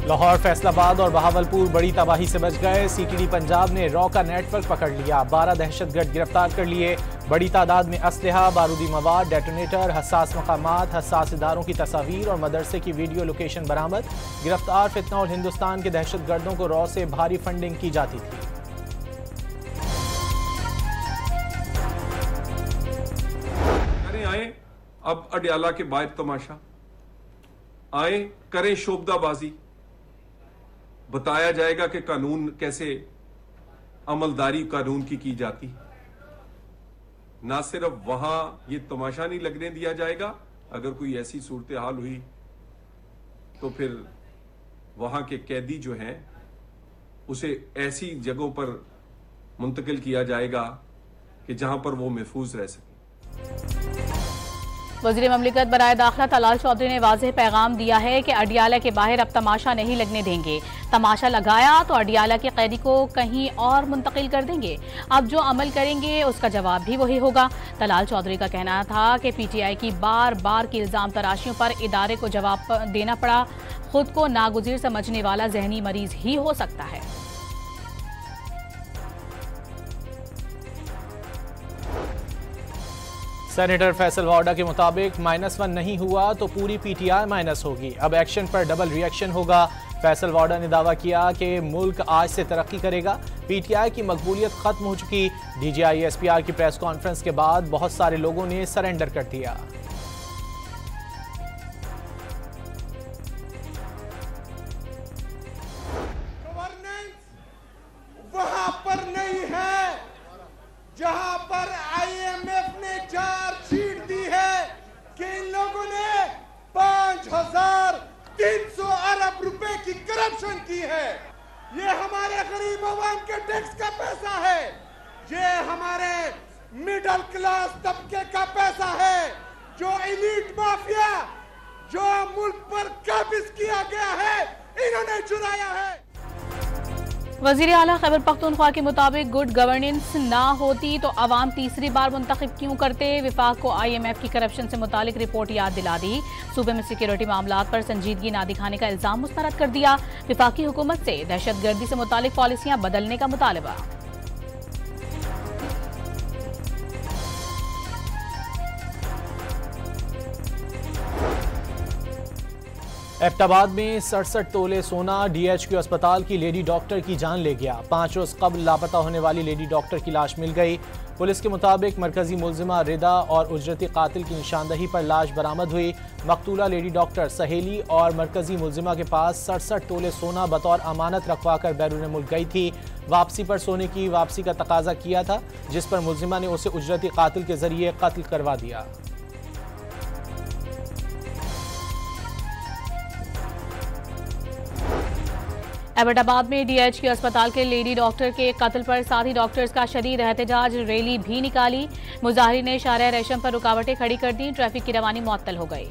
लाहौर, फैसलाबाद और बहावलपुर बड़ी तबाही से बच गए। सीटीडी पंजाब ने रॉ का नेटवर्क पकड़ लिया। 12 दहशतगर्द गिरफ्तार कर लिए। बड़ी तादाद में असलहा, बारूदी मवाद, डेटोनेटर, हसास मकामात, हसास इदारों की तस्वीर और मदरसे की वीडियो लोकेशन बरामद। गिरफ्तार फितना और हिंदुस्तान के दहशतगर्दों को रॉ से भारी फंडिंग की जाती थी। आए अब अडियाला के बायत तमाशा आए, करें शोबदाबाजी, बताया जाएगा कि कानून कैसे अमलदारी कानून की जाती। ना सिर्फ वहां ये तमाशा नहीं लगने दिया जाएगा, अगर कोई ऐसी सूरत हाल हुई तो फिर वहां के कैदी जो हैं उसे ऐसी जगहों पर मुंतकिल किया जाएगा कि जहां पर वो महफूज रह सके। वज़ीर ममलिकत बराए दाखिला तलाल चौधरी ने वाज़ेह पैगाम दिया है कि अडियाला के बाहर अब तमाशा नहीं लगने देंगे। तमाशा लगाया तो अडियाला के कैदी को कहीं और मुंतकिल कर देंगे। अब जो अमल करेंगे उसका जवाब भी वही होगा। तलाल चौधरी का कहना था कि पीटीआई की बार बार की इल्जाम तराशियों पर इदारे को जवाब देना पड़ा। खुद को नागुज़ीर समझने वाला जहनी मरीज ही हो सकता है। सेनेटर फैसल वाडा के मुताबिक -1 नहीं हुआ तो पूरी पीटीआई माइनस होगी। अब एक्शन पर डबल रिएक्शन होगा। फैसल वाडा ने दावा किया कि मुल्क आज से तरक्की करेगा। पीटीआई की मकबूलियत खत्म हो चुकी। डीजीआई एसपीआर की प्रेस कॉन्फ्रेंस के बाद बहुत सारे लोगों ने सरेंडर कर दिया। वहां पर नहीं है जहां पर आईएमएफ ने चार्जशीट दी है कि इन लोगों ने 5,300 अरब रुपए की करप्शन की है। ये हमारे गरीब आवाम के टैक्स का पैसा है, ये हमारे मिडिल क्लास तबके का पैसा है, जो एलीट माफिया जो मुल्क पर काबिज किया गया है इन्होंने चुराया है। वज़ीर आला खैबर पख्तूनख्वा के मुताबिक गुड गवर्नेंस ना होती तो अवाम तीसरी बार मुंतखब क्यों करते। विफाक को IMF की करप्शन से मुतालिक रिपोर्ट याद दिला दी। सूबे में सिक्योरिटी मामलात पर संजीदगी ना दिखाने का इल्जाम मुस्तरद कर दिया। विफाकी हुकूमत से दहशतगर्दी से मुतालिक पॉलिसियां बदलने का मुतालबा। एबटाबाद में 67 तोले सोना DHQ अस्पताल की लेडी डॉक्टर की जान ले गया। 5 रोज कबल लापता होने वाली लेडी डॉक्टर की लाश मिल गई। पुलिस के मुताबिक मरकजी मुलजिमा रिदा और उजरती कातिल की निशानदही पर लाश बरामद हुई। मकतूला लेडी डॉक्टर सहेली और मरकजी मुलजिमा के पास 67 तोले सोना बतौर अमानत रखवा कर बैरून मुल्क गई थी। वापसी पर सोने की वापसी का तकाजा किया था, जिस पर मुलजिमा ने उसे उजरती कातिल के जरिए कत्ल करवा दिया। एबटाबाद में DHQ अस्पताल के लेडी डॉक्टर के कत्ल पर साथी डॉक्टर्स का शदीद एहतजाज, रैली भी निकाली। मुजाहिरीन ने शाहराह रेशम पर रुकावटें खड़ी कर दी। ट्रैफिक की रवानी मुअत्तल हो गई।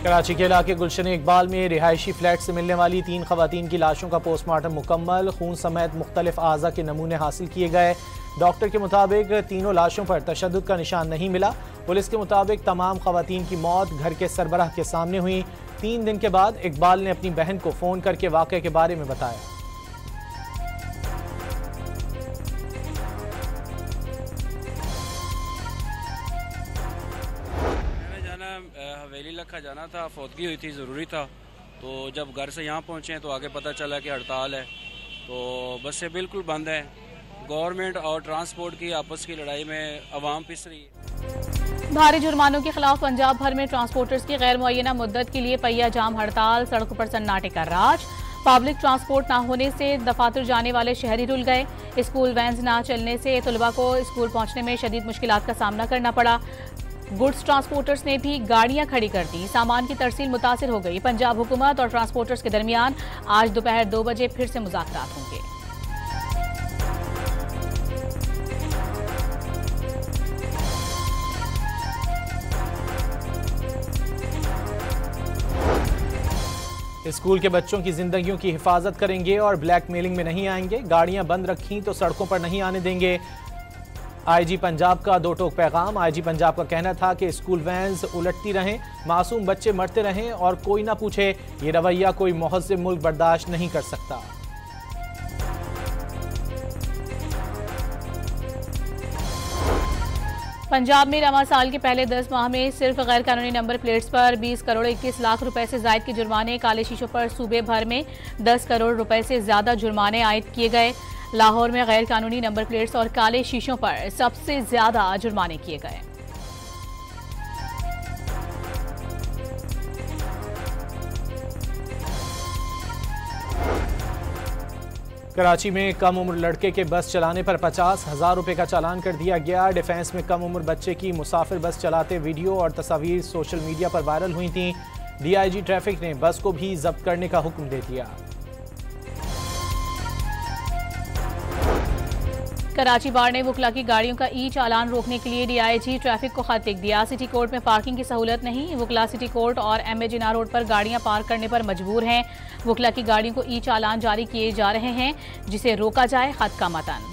कराची के इलाके गुलशन इकबाल में रिहायशी फ्लैट से मिलने वाली 3 खवातीन की लाशों का पोस्टमार्टम मुकम्मल। खून समेत मुख्तलिफ आज़ा के नमूने हासिल किए गए। डॉक्टर के मुताबिक तीनों लाशों पर तशद्दुद का निशान नहीं मिला। पुलिस के मुताबिक तमाम खवातीन की मौत घर के सरबराह के सामने हुई। 3 दिन के बाद इकबाल ने अपनी बहन को फ़ोन करके वाक़े के बारे में बताया। मैंने जाना हवेली लखा जाना था, फौतगी हुई थी, ज़रूरी था। तो जब घर से यहाँ पहुँचे तो आगे पता चला कि हड़ताल है, तो बसें बिल्कुल बंद हैं। गवर्नमेंट और ट्रांसपोर्ट की आपस की लड़ाई में अवाम पिस रही है। भारी जुर्मानों के खिलाफ पंजाब भर में ट्रांसपोर्टर्स की गैर मुअय्यना मुद्दत के लिए पहिया जाम हड़ताल। सड़कों पर सन्नाटे का राज। पब्लिक ट्रांसपोर्ट न होने से दफातर जाने वाले शहरी रुल गए। स्कूल वैन्स न चलने से तलबा को स्कूल पहुंचने में शदीद मुश्किलात का सामना करना पड़ा। गुड्स ट्रांसपोर्टर्स ने भी गाड़ियां खड़ी कर दी। सामान की तरसील मुतासिर हो गई। पंजाब हुकूमत और ट्रांसपोर्टर्स के दरमियान आज दोपहर 2 बजे फिर से मुज़ाकरात होंगे। स्कूल के बच्चों की जिंदगियों की हिफाजत करेंगे और ब्लैकमेलिंग में नहीं आएंगे। गाड़ियां बंद रखी तो सड़कों पर नहीं आने देंगे। आईजी पंजाब का दो टोक पैगाम। आईजी पंजाब का कहना था कि स्कूल वैन्स उलटती रहें, मासूम बच्चे मरते रहें और कोई ना पूछे। ये रवैया कोई महज़्ज़ब मुल्क बर्दाश्त नहीं कर सकता। पंजाब में रवां साल के पहले 10 माह में सिर्फ गैर कानूनी नंबर प्लेट्स पर 20 करोड़ 21 लाख रुपए से जायद के जुर्माने, काले शीशों पर सूबे भर में 10 करोड़ रुपए से ज्यादा जुर्माने आयद किए गए। लाहौर में गैर कानूनी नंबर प्लेट्स और काले शीशों पर सबसे ज्यादा जुर्माने किए गए। कराची में कम उम्र लड़के के बस चलाने पर 50,000 रुपए का चालान कर दिया गया। डिफेंस में कम उम्र बच्चे की मुसाफिर बस चलाते वीडियो और तस्वीर सोशल मीडिया पर वायरल हुई थीं। डीआईजी ट्रैफिक ने बस को भी जब्त करने का हुक्म दे दिया। कराची बार ने वुकला की गाड़ियों का ई चालान रोकने के लिए डीआईजी ट्रैफिक को खत लिख दिया। सिटी कोर्ट में पार्किंग की सहूलत नहीं, वुकला सिटी कोर्ट और एमए जिन्ना रोड पर गाड़ियां पार्क करने पर मजबूर हैं। वुकला की गाड़ियों को ई चालान जारी किए जा रहे हैं, जिसे रोका जाए, खत का मतन।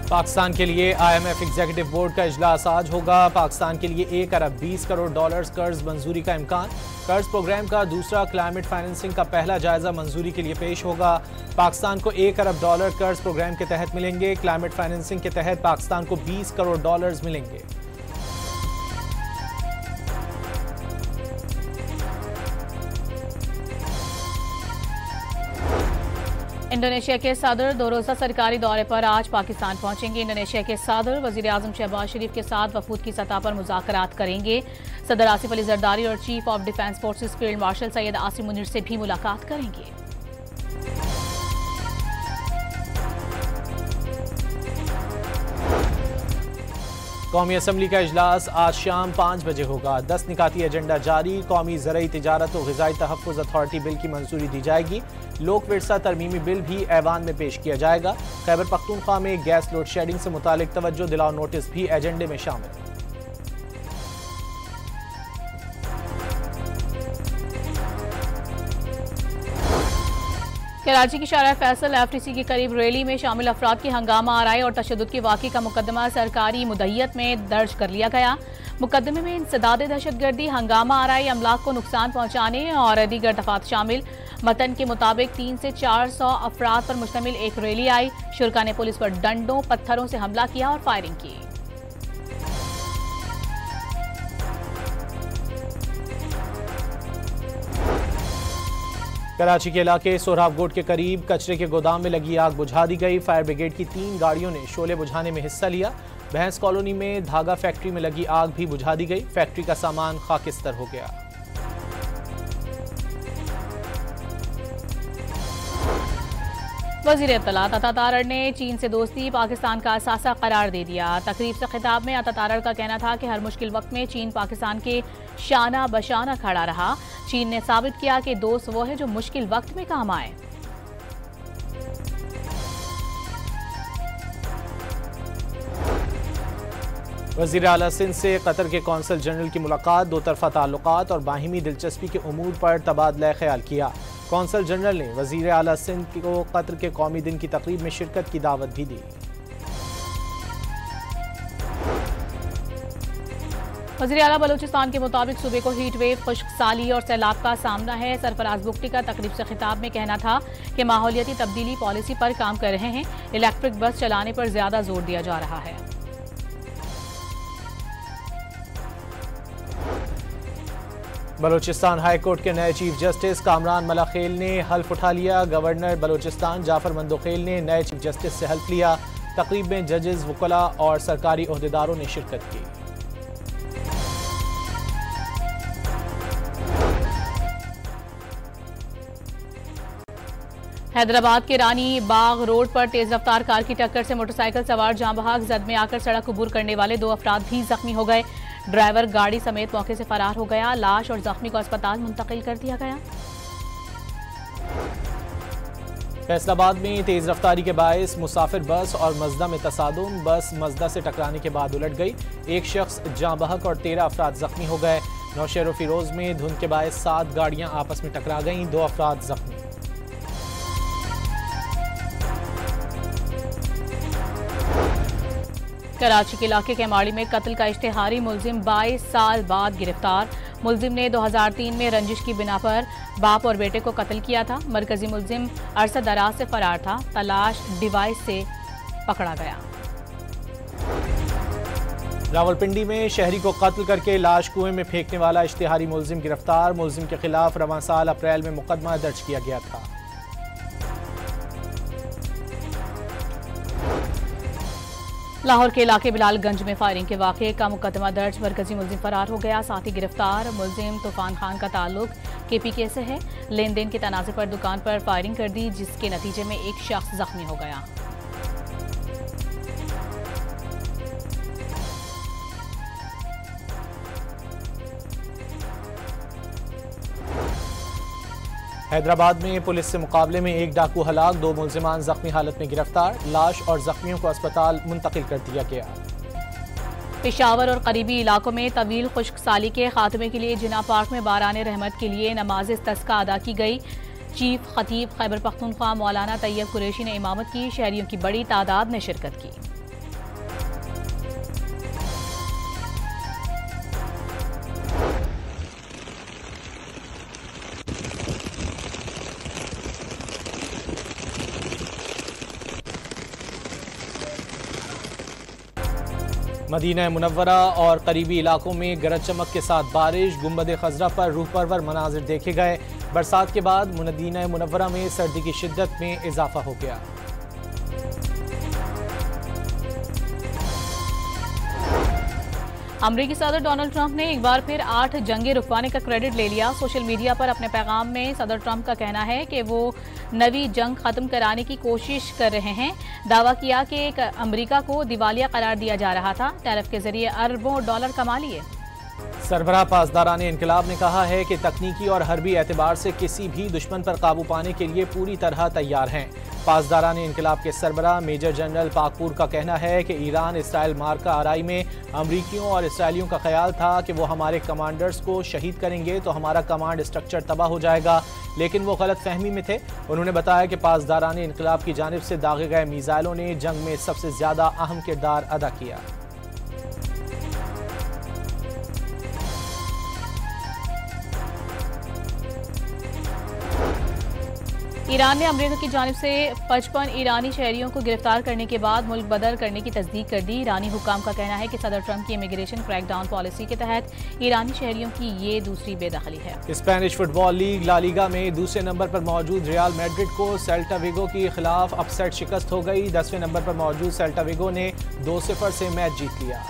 पाकिस्तान के लिए IMF एग्जीक्यूटिव बोर्ड का इजलास आज होगा। पाकिस्तान के लिए 1 अरब 20 करोड़ डॉलर्स कर्ज मंजूरी का इम्कान। कर्ज प्रोग्राम का दूसरा क्लाइमेट फाइनेंसिंग का पहला जायजा मंजूरी के लिए पेश होगा। पाकिस्तान को 1 अरब डॉलर कर्ज प्रोग्राम के तहत मिलेंगे। क्लाइमेट फाइनेंसिंग के तहत पाकिस्तान को 20 करोड़ डॉलर्स मिलेंगे। इंडोनेशिया के सदर 2 रोज़ा सरकारी दौरे पर आज पाकिस्तान पहुंचेंगे। इंडोनेशिया के सदर वज़ीर आज़म शहबाज शरीफ के साथ वफूद की सतह पर मुज़ाकरात करेंगे। सदर आसिफ अली जरदारी और chief of defence forces field marshal Syed Asim Munir से भी मुलाकात करेंगे। कौमी असम्बली का इजलास आज शाम 5 बजे होगा। 10 निकाती एजेंडा जारी। कौमी ज़रई तिजारत और ग़िज़ाई तहफ़्फ़ुज़ अथॉरिटी बिल की मंजूरी दी जाएगी। लोक विरसा तरमीमी बिल भी ऐवान में पेश किया जाएगा। खैबर पख्तूनख्वा में गैस लोड शेडिंग से मुतालिक तवज्जो दिलाओ नोटिस भी एजेंडे में शामिल। कराची की शारा फैसल FTC के करीब रैली में शामिल अफराद की हंगामा आराई और तशद्दुद के वाक़े का मुकदमा सरकारी मुद्दईयत में दर्ज कर लिया गया। मुकदमे में इंसदाद दहशतगर्दी, हंगामा आराई, अमलाक को नुकसान पहुंचाने और दीगर दफात शामिल। मतन के मुताबिक 300 से 400 अफराद पर मुश्तमिल एक रैली आई। शुरका ने पुलिस पर डंडों पत्थरों से हमला किया और फायरिंग की। कराची के इलाके सोहराबगोट के करीब कचरे के गोदाम में लगी आग बुझा दी गई। फायर ब्रिगेड की 3 गाड़ियों ने शोले बुझाने में हिस्सा लिया। भैंस कॉलोनी में धागा फैक्ट्री में लगी आग भी बुझा दी गई। फैक्ट्री का सामान खाकिस्तर हो गया। वज़ीर इत्तलात अता तारड़ ने चीन से दोस्ती पाकिस्तान का असासा करार दे दिया। तकरीब से खिताब में अता तारड़ का कहना था कि हर मुश्किल वक्त में चीन पाकिस्तान के शाना बशाना खड़ा रहा। चीन ने साबित किया कि दोस्त वो है जो मुश्किल वक्त में काम आए। वज़ीर आला सिंध से कतर के कौंसल जनरल की मुलाकात। दो तरफा ताल्लुकात और बाहिमी दिलचस्पी के उमूर पर तबादला ख्याल किया। कौंसल जनरल ने वज़ीर आला सिंध को कतर के कौमी दिन की तकरीब में शिरकत की दावत भी दी। वज़ीर आला बलूचिस्तान के मुताबिक सूबे को हीट वेव, खुश्क साली और सैलाब का सामना है। सरफराज बुगटी का तकरीब से खिताब में कहना था कि माहौलियाती तब्दीली पॉलिसी पर काम कर रहे हैं। इलेक्ट्रिक बस चलाने पर ज्यादा जोर दिया जा रहा है। बलूचिस्तान हाई कोर्ट के नए चीफ जस्टिस कामरान मलाखेल ने हल्फ उठा लिया। गवर्नर बलूचिस्तान जाफर मंदोखेल ने नए चीफ जस्टिस से हल्फ लिया। तकरीब में जजेस, वकला और सरकारी ओहदेदारों ने शिरकत की। हैदराबाद के रानी बाग रोड पर तेज रफ्तार कार की टक्कर से मोटरसाइकिल सवार जाँ बहक, जद में आकर सड़क अबूर करने वाले 2 अफराद भी जख्मी हो गए। ड्राइवर गाड़ी समेत मौके से फरार हो गया। लाश और जख्मी को अस्पताल मुंतकिल कर दिया गया। फैसलाबाद में तेज रफ्तारी के बायस मुसाफिर बस और मजदा में तसादुम। बस मजदा से टकराने के बाद उलट गई। एक शख्स जाँ बहक और 13 अफराद जख्मी हो गए। नौशेर फिरोज में धुंध के बायस 7 गाड़ियां आपस में टकरा गईं, 2 अफराद जख्मी। कराची के इलाके केमाड़ी में कत्ल का इश्तिहारी मुलजिम 22 साल बाद गिरफ्तार। मुलजिम ने 2003 में रंजिश की बिना पर बाप और बेटे को कत्ल किया था। मरकजी मुलजिम अरसा दराज से फरार था। तलाश डिवाइस से पकड़ा गया। रावलपिंडी में शहरी को कत्ल करके लाश कुएं में फेंकने वाला इश्तिहारी मुलजिम गिरफ्तार। मुलजिम के खिलाफ रवां साल अप्रैल में मुकदमा दर्ज किया गया था। लाहौर के इलाके बिलालगंज में फायरिंग के वाक़े का मुकदमा दर्ज। मरकजी मुलजिम फरार हो गया, साथ ही गिरफ्तार। मुलजिम तूफान खान का ताल्लुक KPK से है। लेन देन के तनाज़े पर दुकान पर फायरिंग कर दी, जिसके नतीजे में एक शख्स जख्मी हो गया। हैदराबाद में पुलिस से मुकाबले में एक डाकू हलाक, 2 मुलजिमान जख्मी हालत में गिरफ्तार। लाश और जख्मियों को अस्पताल मुंतकिल कर दिया गया। पेशावर और करीबी इलाकों में तवील खुश्क साली के खात्मे के लिए जिना पार्क में बारान रहमत के लिए नमाज इस्तिस्का अदा की गई। चीफ खतीब खैबर पख्तूनख्वा मौलाना तैयब कुरैशी ने इमामत की। शहरियों की बड़ी तादाद ने शिरकत की। मदीना मुनव्वरा और करीबी इलाकों में गरज चमक के साथ बारिश। गुंबद खजरा पर रूह परवर मनाजिर देखे गए। बरसात के बाद मदीना मुनव्वरा में सर्दी की शिद्दत में इजाफा हो गया। अमरीकी सदर डोनाल्ड ट्रंप ने एक बार फिर 8 जंगे रुकवाने का क्रेडिट ले लिया। सोशल मीडिया पर अपने पैगाम में सदर ट्रंप का कहना है कि वो नवी जंग खत्म कराने की कोशिश कर रहे हैं। दावा किया कि अमरीका को दिवालिया करार दिया जा रहा था। टैरिफ के जरिए अरबों डॉलर कमा लिए। सरबराह पासदारान इनकलाब ने कहा है कि तकनीकी और हरबी एतबार से किसी भी दुश्मन पर काबू पाने के लिए पूरी तरह तैयार हैं। पासदारान इनकलाब के सरबराह मेजर जनरल पाकपुर का कहना है कि ईरान इसराइल मार्का आराई में अमरीकियों और इसराइलियों का ख्याल था कि वो हमारे कमांडर्स को शहीद करेंगे तो हमारा कमांड स्ट्रक्चर तबाह हो जाएगा, लेकिन वो गलत फहमी में थे। उन्होंने बताया कि पासदारान इनकलाब की जानिब से दागे गए मिसाइलों ने जंग में सबसे ज्यादा अहम किरदार अदा किया। ईरान ने अमेरिका की जानिब से 55 ईरानी शहरियों को गिरफ्तार करने के बाद मुल्क बदर करने की तस्दीक कर दी। ईरानी हुकाम का कहना है कि सदर ट्रंप की इमिग्रेशन क्रैकडाउन पॉलिसी के तहत ईरानी शहरियों की ये दूसरी बेदखली है। Spanish football league La Liga में दूसरे नंबर पर मौजूद रियल मैड्रिड को सेल्टा विगो के खिलाफ अपसेट शिकस्त हो गई। 10वें नंबर पर मौजूद सेल्टा विगो ने 2-0 से मैच जीत लिया।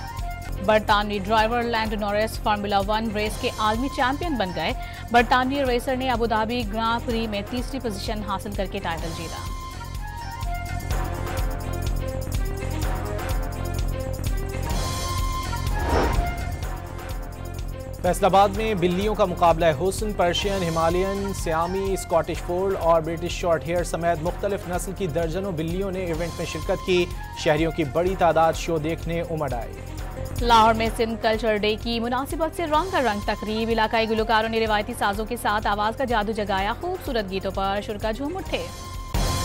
बरतानवी driver Lando Norris formula 1 race के आलमी चैंपियन बन गए। बरतानवी रेसर ने अबू धाबी ग्रां प्री में तीसरी पोजीशन हासिल करके टाइटल जीता। फैसलाबाद में बिल्लियों का मुकाबला है हुस्न। पर्शियन, हिमालयन, सियामी, स्कॉटिश फोल्ड और ब्रिटिश शॉर्ट हेयर समेत मुख्तलिफ नस्ल की दर्जनों बिल्लियों ने इवेंट में शिरकत की। शहरियों की बड़ी तादाद शो देखने उमड़ आई। लाहौर में सिंध कल्चर डे की मुनासिबत से रंग तकरीब। इलाकाई गुलकारों ने रिवायती साजों के साथ आवाज का जादू जगाया। खूबसूरत गीतों पर शुरा झूम उठे।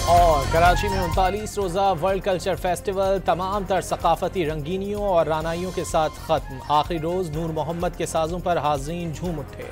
और कराची में 39 रोज़ा वर्ल्ड कल्चर फेस्टिवल तमाम तर सकाफती रंगीनियों और रानाइयों के साथ खत्म। आखिरी रोज नूर मोहम्मद के साजों पर हाज़रीन झूम उठे।